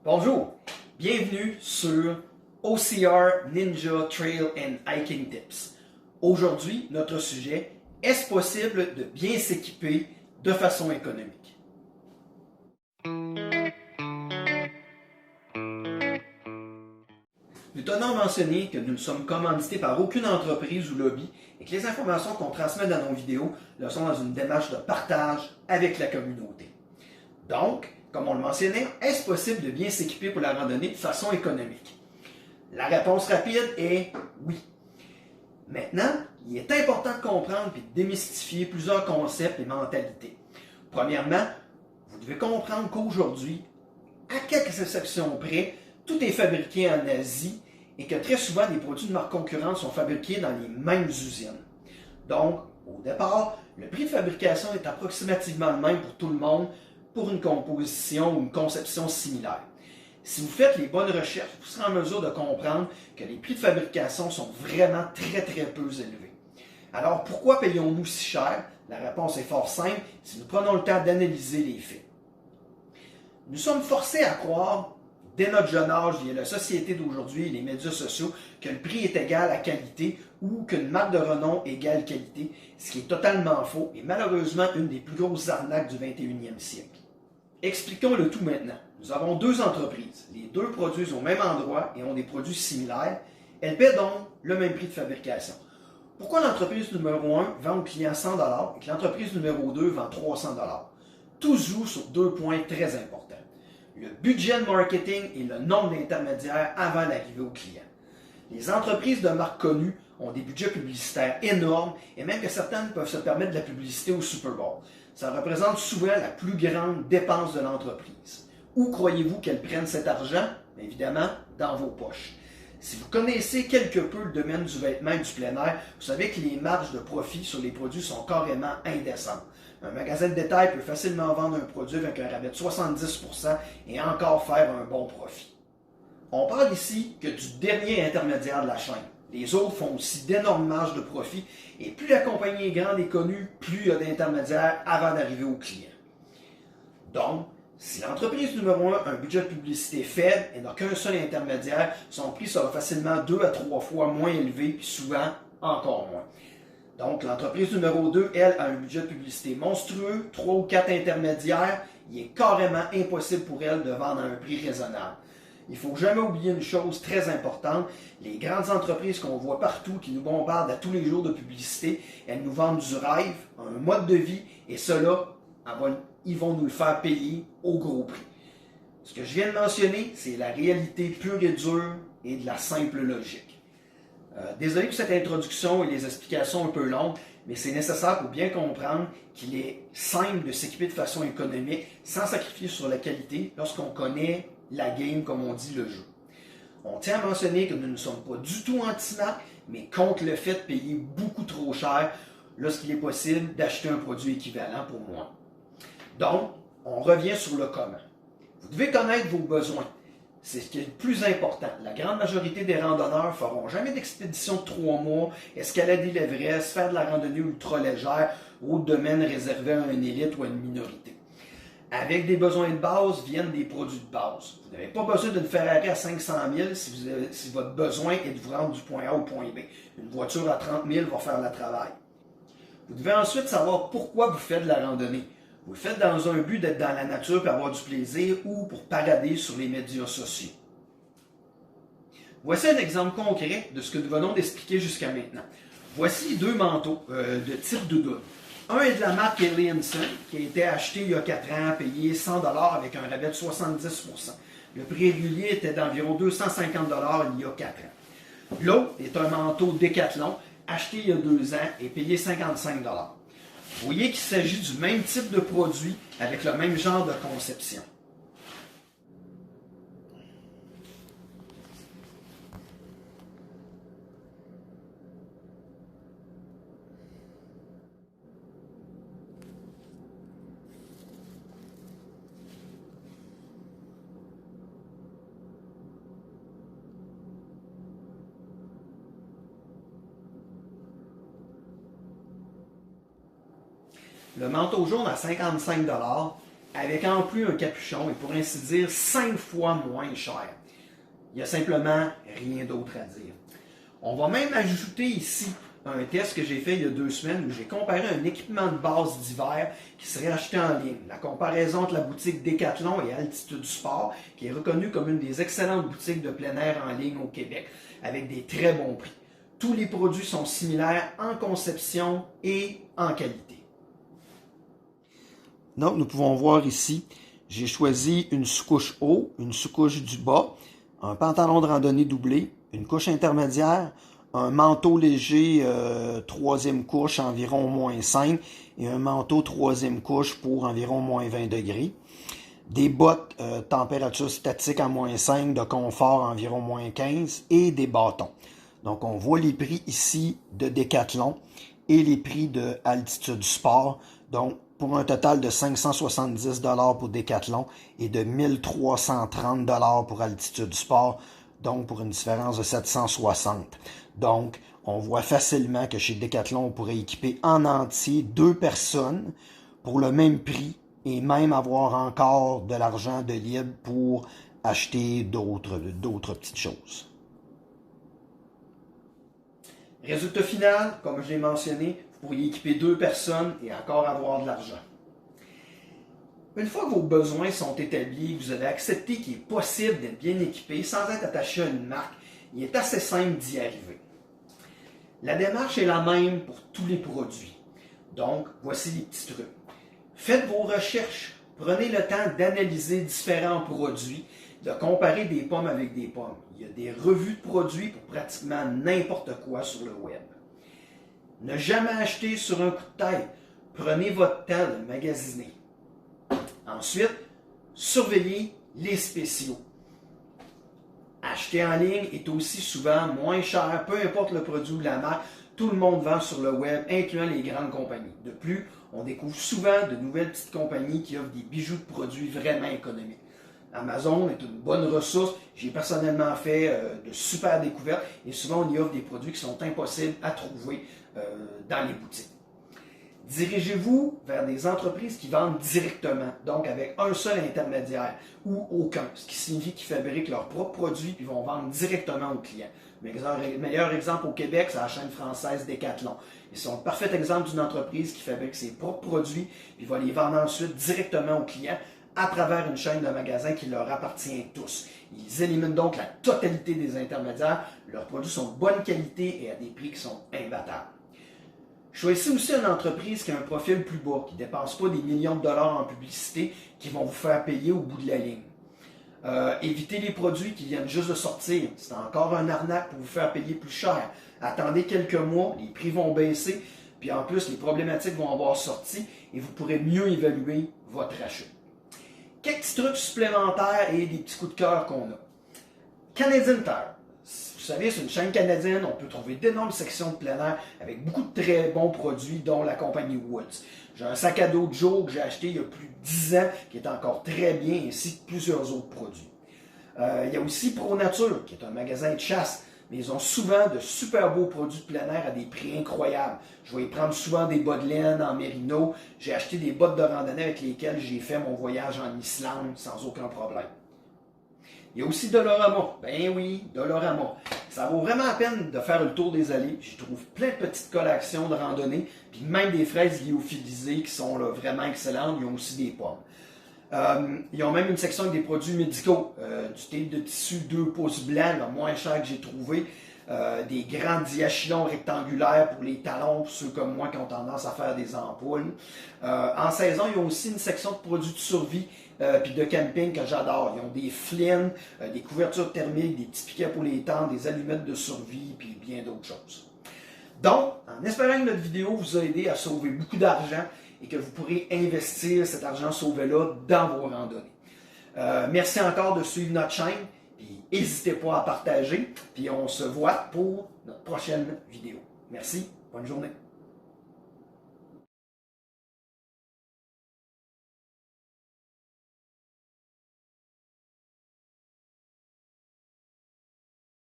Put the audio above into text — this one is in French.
Bonjour, bienvenue sur OCR Ninja Trail and Hiking Tips. Aujourd'hui, notre sujet, est-ce possible de bien s'équiper de façon économique? Nous tenons à mentionner que nous ne sommes commandités par aucune entreprise ou lobby et que les informations qu'on transmet dans nos vidéos le sont dans une démarche de partage avec la communauté. Donc, comme on le mentionnait, est-ce possible de bien s'équiper pour la randonnée de façon économique? La réponse rapide est oui. Maintenant, il est important de comprendre et de démystifier plusieurs concepts et mentalités. Premièrement, vous devez comprendre qu'aujourd'hui, à quelques exceptions près, tout est fabriqué en Asie et que très souvent, des produits de marque concurrente sont fabriqués dans les mêmes usines. Donc, au départ, le prix de fabrication est approximativement le même pour tout le monde pour une composition ou une conception similaire. Si vous faites les bonnes recherches, vous serez en mesure de comprendre que les prix de fabrication sont vraiment très peu élevés. Alors, pourquoi payons-nous si cher? La réponse est fort simple si nous prenons le temps d'analyser les faits. Nous sommes forcés à croire, dès notre jeune âge, via la société d'aujourd'hui et les médias sociaux, que le prix est égal à qualité ou qu'une marque de renom égale qualité, ce qui est totalement faux et malheureusement une des plus grosses arnaques du 21e siècle. Expliquons le tout maintenant. Nous avons deux entreprises. Les deux produisent au même endroit et ont des produits similaires. Elles paient donc le même prix de fabrication. Pourquoi l'entreprise numéro 1 vend au client 100 $ et que l'entreprise numéro 2 vend 300 $? Tout se joue sur deux points très importants. Le budget de marketing et le nombre d'intermédiaires avant d'arriver au client. Les entreprises de marque connues ont des budgets publicitaires énormes et même que certaines peuvent se permettre de la publicité au Super Bowl. Ça représente souvent la plus grande dépense de l'entreprise. Où croyez-vous qu'elles prennent cet argent? Évidemment, dans vos poches. Si vous connaissez quelque peu le domaine du vêtement et du plein air, vous savez que les marges de profit sur les produits sont carrément indécentes. Un magasin de détail peut facilement vendre un produit avec un rabais de 70% et encore faire un bon profit. On parle ici que du dernier intermédiaire de la chaîne. Les autres font aussi d'énormes marges de profit et plus la compagnie est grande et connue, plus il y a d'intermédiaires avant d'arriver au client. Donc, si l'entreprise numéro 1 a un budget de publicité faible et n'a qu'un seul intermédiaire, son prix sera facilement 2 à 3 fois moins élevé, puis souvent encore moins. Donc, l'entreprise numéro 2, elle, a un budget de publicité monstrueux, 3 ou 4 intermédiaires, il est carrément impossible pour elle de vendre à un prix raisonnable. Il ne faut jamais oublier une chose très importante, les grandes entreprises qu'on voit partout, qui nous bombardent à tous les jours de publicité, elles nous vendent du rêve, un mode de vie, et cela, ils vont nous le faire payer au gros prix. Ce que je viens de mentionner, c'est la réalité pure et dure et de la simple logique. Désolé pour cette introduction et les explications un peu longues, mais c'est nécessaire pour bien comprendre qu'il est simple de s'équiper de façon économique sans sacrifier sur la qualité lorsqu'on connaît la game, comme on dit, le jeu. On tient à mentionner que nous ne sommes pas du tout anti-marque, mais contre le fait de payer beaucoup trop cher lorsqu'il est possible d'acheter un produit équivalent pour moi. Donc, on revient sur le comment. Vous devez connaître vos besoins. C'est ce qui est le plus important. La grande majorité des randonneurs ne feront jamais d'expédition de 3 mois, escalader l'Everest, faire de la randonnée ultra légère ou de domaine réservé à une élite ou à une minorité. Avec des besoins de base viennent des produits de base. Vous n'avez pas besoin d'une Ferrari à 500 000 si votre besoin est de vous rendre du point A au point B. Une voiture à 30 000 va faire le travail. Vous devez ensuite savoir pourquoi vous faites de la randonnée. Vous le faites dans un but d'être dans la nature pour avoir du plaisir ou pour parader sur les médias sociaux. Voici un exemple concret de ce que nous venons d'expliquer jusqu'à maintenant. Voici deux manteaux de type doudoune. Un est de la marque Elianson, qui a été acheté il y a 4 ans, payé 100 $ avec un rabais de 70%. Le prix régulier était d'environ 250 $ il y a 4 ans. L'autre est un manteau Decathlon, acheté il y a 2 ans et payé 55 $. Vous voyez qu'il s'agit du même type de produit avec le même genre de conception. Le manteau jaune à 55 $ avec en plus un capuchon et pour ainsi dire 5 fois moins cher. Il n'y a simplement rien d'autre à dire. On va même ajouter ici un test que j'ai fait il y a 2 semaines où j'ai comparé un équipement de base d'hiver qui serait acheté en ligne. La comparaison entre la boutique Decathlon et Altitude Sport, qui est reconnue comme une des excellentes boutiques de plein air en ligne au Québec, avec des très bons prix. Tous les produits sont similaires en conception et en qualité. Donc, nous pouvons voir ici, j'ai choisi une sous-couche haut, une sous-couche du bas, un pantalon de randonnée doublé, une couche intermédiaire, un manteau léger 3e couche environ moins 5 et un manteau 3e couche pour environ moins 20 degrés. Des bottes température statique à moins 5, de confort environ moins 15 et des bâtons. Donc on voit les prix ici de Decathlon et les prix de Altitude Sport. Donc pour un total de 570 $ pour Decathlon et de 1330 $ pour Altitude Sport. Donc pour une différence de 760. Donc, on voit facilement que chez Decathlon, on pourrait équiper en entier 2 personnes pour le même prix et même avoir encore de l'argent de libre pour acheter d'autres petites choses. Résultat final, comme je l'ai mentionné, vous pourriez équiper 2 personnes et encore avoir de l'argent. Une fois que vos besoins sont établis, vous avez accepté qu'il est possible d'être bien équipé sans être attaché à une marque, il est assez simple d'y arriver. La démarche est la même pour tous les produits. Donc, voici les petits trucs. Faites vos recherches. Prenez le temps d'analyser différents produits, de comparer des pommes avec des pommes. Il y a des revues de produits pour pratiquement n'importe quoi sur le web. Ne jamais acheter sur un coup de tête. Prenez votre temps de magasiner. Ensuite, surveillez les spéciaux. Acheter en ligne est aussi souvent moins cher, peu importe le produit ou la marque. Tout le monde vend sur le web, incluant les grandes compagnies. De plus, on découvre souvent de nouvelles petites compagnies qui offrent des bijoux de produits vraiment économiques. Amazon est une bonne ressource. J'ai personnellement fait de super découvertes et souvent on y offre des produits qui sont impossibles à trouver dans les boutiques. Dirigez-vous vers des entreprises qui vendent directement, donc avec un seul intermédiaire ou aucun, ce qui signifie qu'ils fabriquent leurs propres produits et vont vendre directement aux clients. Le meilleur exemple au Québec, c'est la chaîne française Decathlon. Ils sont le parfait exemple d'une entreprise qui fabrique ses propres produits et va les vendre ensuite directement aux clients à travers une chaîne de magasins qui leur appartient tous. Ils éliminent donc la totalité des intermédiaires. Leurs produits sont de bonne qualité et à des prix qui sont imbattables. Choisissez aussi une entreprise qui a un profil plus bas, qui ne dépense pas des millions de dollars en publicité, qui vont vous faire payer au bout de la ligne. Évitez les produits qui viennent juste de sortir. C'est encore un arnaque pour vous faire payer plus cher. Attendez quelques mois, les prix vont baisser, puis en plus, les problématiques vont avoir sorti et vous pourrez mieux évaluer votre achat. Quelques petits trucs supplémentaires et des petits coups de cœur qu'on a. Canadian Tire. Vous savez, c'est une chaîne canadienne, on peut trouver d'énormes sections de plein air avec beaucoup de très bons produits, dont la compagnie Woods. J'ai un sac à dos de Joe que j'ai acheté il y a plus de 10 ans, qui est encore très bien, ainsi que plusieurs autres produits. Il y a aussi Pro Nature, qui est un magasin de chasse, mais ils ont souvent de super beaux produits de plein air à des prix incroyables. Je vais y prendre souvent des bas de laine en mérino. J'ai acheté des bottes de randonnée avec lesquelles j'ai fait mon voyage en Islande sans aucun problème. Il y a aussi Dollarama. Ben oui, Dollarama. Ça vaut vraiment la peine de faire le tour des allées. J'y trouve plein de petites collections de randonnée, puis même des fraises lyophilisées qui sont là, vraiment excellentes. Ils ont aussi des pommes. Ils ont même une section avec des produits médicaux, du tape de tissu 2 pouces blancs, le moins cher que j'ai trouvé, des grands diachylons rectangulaires pour les talons, pour ceux comme moi qui ont tendance à faire des ampoules. En saison, ils ont aussi une section de produits de survie puis de camping que j'adore. Ils ont des flins, des couvertures thermiques, des petits piquets pour les tentes, des allumettes de survie, puis bien d'autres choses. Donc, en espérant que notre vidéo vous a aidé à sauver beaucoup d'argent et que vous pourrez investir cet argent sauvé-là dans vos randonnées. Merci encore de suivre notre chaîne, puis n'hésitez pas à partager, puis on se voit pour notre prochaine vidéo. Merci, bonne journée.